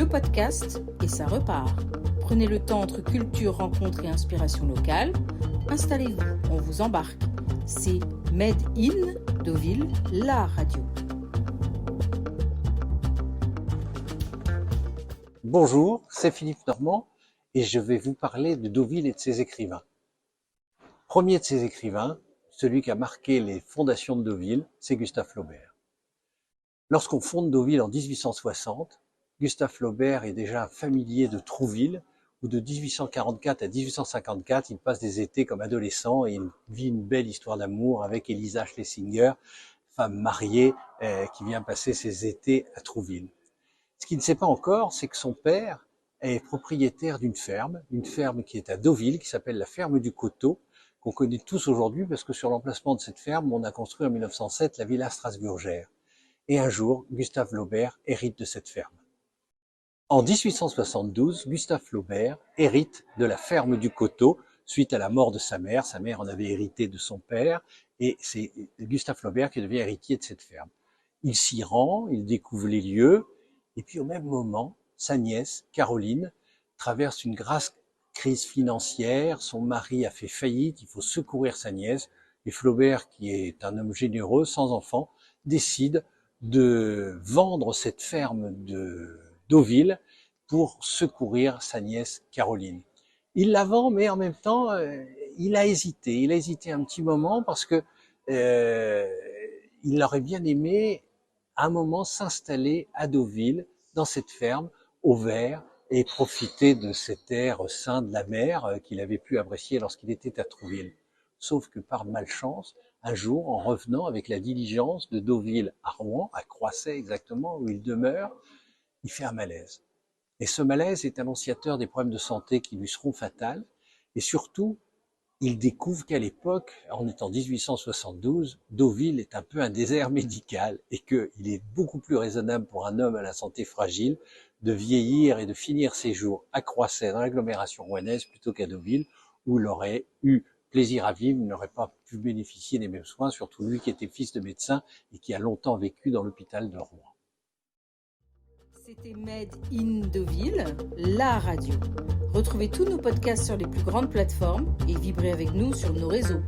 le podcast et ça repart. Prenez le temps entre culture, rencontre et inspiration locale. Installez-vous, on vous embarque. C'est Made in Deauville, la radio. Bonjour, c'est Philippe Normand et je vais vous parler de Deauville et de ses écrivains. Premier de ses écrivains, celui qui a marqué les fondations de Deauville, c'est Gustave Flaubert. Lorsqu'on fonde Deauville en 1860, Gustave Flaubert est déjà familier de Trouville, où de 1844 à 1854, il passe des étés comme adolescent et il vit une belle histoire d'amour avec Elisa Schlesinger, femme mariée qui vient passer ses étés à Trouville. Ce qu'il ne sait pas encore, c'est que son père est propriétaire d'une ferme qui est à Deauville, qui s'appelle la ferme du Coteau, qu'on connaît tous aujourd'hui parce que sur l'emplacement de cette ferme, on a construit en 1907 la villa Strasburgère. Et un jour, Gustave Flaubert hérite de cette ferme. En 1872, Gustave Flaubert hérite de la ferme du Coteau suite à la mort de sa mère. Sa mère en avait hérité de son père et c'est Gustave Flaubert qui devient héritier de cette ferme. Il s'y rend, il découvre les lieux et puis au même moment, sa nièce, Caroline, traverse une grasse crise financière. Son mari a fait faillite, il faut secourir sa nièce et Flaubert, qui est un homme généreux, sans enfant, décide de vendre cette ferme de Deauville pour secourir sa nièce Caroline. Il la vend, mais en même temps, il a hésité. Il a hésité un petit moment parce que il aurait bien aimé, à un moment, s'installer à Deauville, dans cette ferme, au vert, et profiter de cet air sain de la mer qu'il avait pu apprécier lorsqu'il était à Trouville. Sauf que par malchance, un jour, en revenant avec la diligence de Deauville à Rouen, à Croisset exactement, où il demeure, il fait un malaise. Et ce malaise est annonciateur des problèmes de santé qui lui seront fatals. Et surtout, il découvre qu'à l'époque, on est en 1872, Deauville est un peu un désert médical et qu'il est beaucoup plus raisonnable pour un homme à la santé fragile de vieillir et de finir ses jours à Croisset, dans l'agglomération rouennaise, plutôt qu'à Deauville, où il aurait eu plaisir à vivre, il n'aurait pas pu bénéficier des mêmes soins, surtout lui qui était fils de médecin et qui a longtemps vécu dans l'hôpital de Rouen. C'était Made in Deauville, la radio. Retrouvez tous nos podcasts sur les plus grandes plateformes et vibrez avec nous sur nos réseaux.